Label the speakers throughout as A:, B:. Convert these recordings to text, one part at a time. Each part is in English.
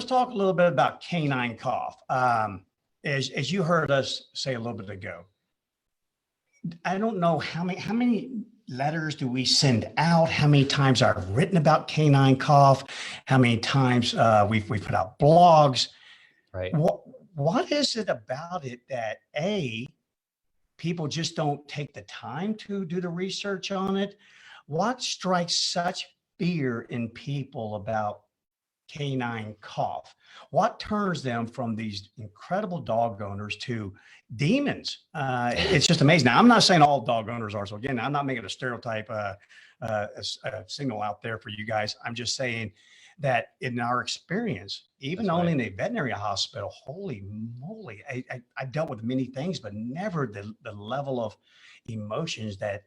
A: let's talk a little bit about canine cough. As you heard us say a little bit ago, I don't know how many letters do we send out? How many times I've written about canine cough? How many times we've put out blogs?
B: Right.
A: What is it about it that people just don't take the time to do the research on it? What strikes such fear in people about canine cough? What turns them from these incredible dog owners to demons? It's just amazing. Now, I'm not saying all dog owners are. So again, I'm not making a stereotype a signal out there for you guys. I'm just saying that in our experience, even
B: That's
A: only
B: right.
A: in a veterinary hospital, holy moly, I dealt with many things, but never the level of emotions that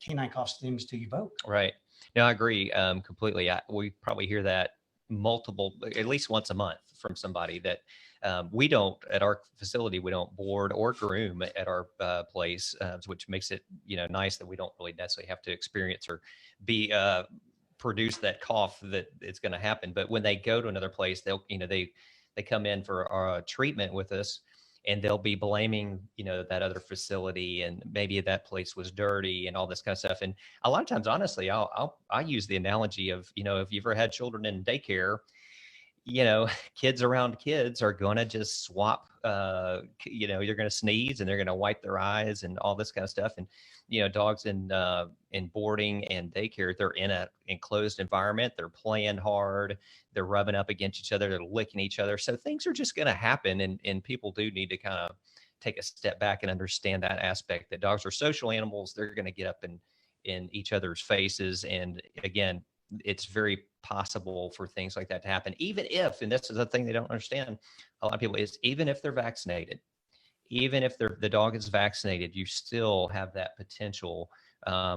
A: canine cough seems to evoke.
B: Right. No, I agree completely. We probably hear that at least once a month from somebody that we don't, at our facility, we don't board or groom at our place, which makes it, nice that we don't really necessarily have to experience or be, produce that cough that it's going to happen. But when they go to another place, they come in for treatment with us, and they'll be blaming, that other facility, and maybe that place was dirty and all this kind of stuff. And a lot of times, honestly, I use the analogy of, if you've ever had children in daycare, kids around kids are going to just swap, you're going to sneeze and they're going to wipe their eyes and all this kind of stuff. And, dogs in boarding and daycare, they're in a enclosed environment. They're playing hard. They're rubbing up against each other. They're licking each other. So things are just going to happen. And people do need to kind of take a step back and understand that aspect, that dogs are social animals. They're going to get up in each other's faces. And again, it's very possible for things like that to happen, even if, and this is the thing they don't understand, a lot of people, is even if they're vaccinated, even if the dog is vaccinated, you still have that potential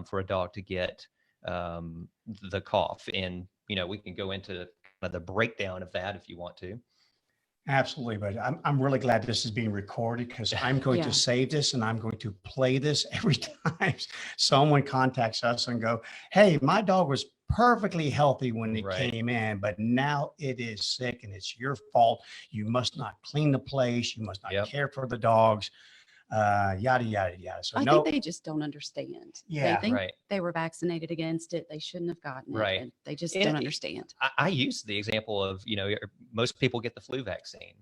B: for a dog to get the cough. And, we can go into kind of the breakdown of that if you want to.
A: Absolutely, but I'm really glad this is being recorded, because I'm going to save this and I'm going to play this every time someone contacts us and go, "Hey, my dog was perfectly healthy when it came in, but now it is sick and it's your fault. You must not clean the place. You must not care for the dogs." Yada, yada, yada. So
C: I think they just don't understand.
A: Yeah,
C: they think they were vaccinated against it. They shouldn't have gotten it. And they just don't understand.
B: I use the example of, most people get the flu vaccine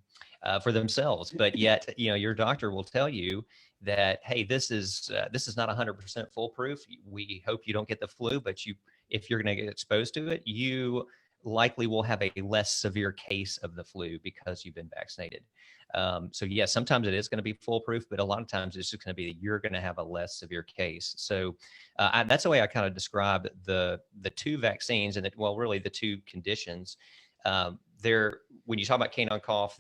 B: for themselves, but yet, your doctor will tell you that, hey, this is not 100% foolproof. We hope you don't get the flu, but if you're going to get exposed to it, you likely will have a less severe case of the flu because you've been vaccinated. So yes, sometimes it is going to be foolproof, but a lot of times it's just going to be that you're going to have a less severe case. So that's the way I kind of describe the two vaccines, and really the two conditions. When you talk about canine cough,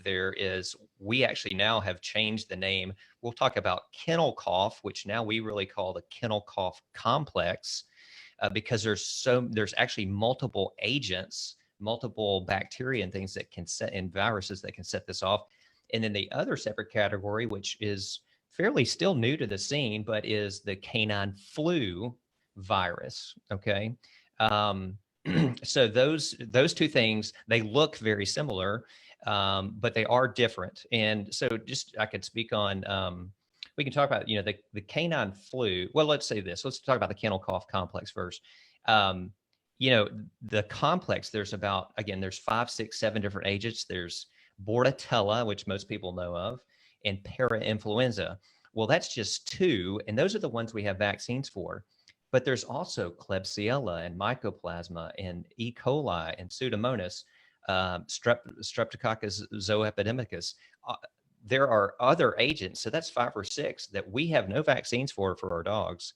B: we actually now have changed the name. We'll talk about kennel cough, which now we really call the kennel cough complex, because there's actually multiple agents, multiple bacteria and things that can and viruses that can set this off. And then the other separate category, which is fairly still new to the scene, but is the canine flu virus. Okay. So those two things, they look very similar, but they are different. And so I could speak on, we can talk about, the canine flu. Well, let's say this. Let's talk about the kennel cough complex first. The complex, there's 5, 6, 7 different agents. There's Bordetella, which most people know of, and parainfluenza. Well, that's just 2, and those are the ones we have vaccines for. But there's also Klebsiella and Mycoplasma and E. coli and Pseudomonas, Streptococcus zooepidemicus. There are other agents, so that's 5 or 6 that we have no vaccines for our dogs,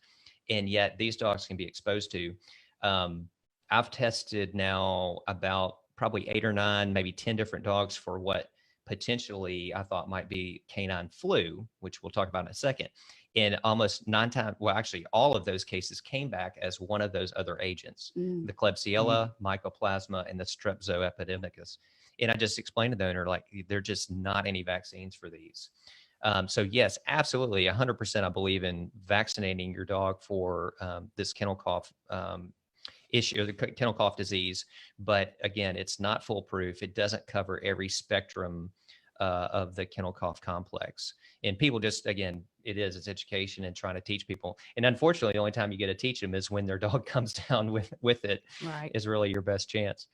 B: and yet these dogs can be exposed to. I've tested now about probably 8 or 9, maybe 10 different dogs for what potentially I thought might be canine flu, which we'll talk about in a second. And almost 9 times, well, actually all of those cases came back as one of those other agents, the Klebsiella, Mycoplasma, and the Strep zooepidemicus. And I just explained to the owner, like, there are just not any vaccines for these. So yes, absolutely, 100% I believe in vaccinating your dog for this kennel cough. issue, or the kennel cough disease. But again, it's not foolproof. It doesn't cover every spectrum of the kennel cough complex. And people just, again, it's education and trying to teach people. And unfortunately, the only time you get to teach them is when their dog comes down with it,
C: Right.
B: is really your best chance.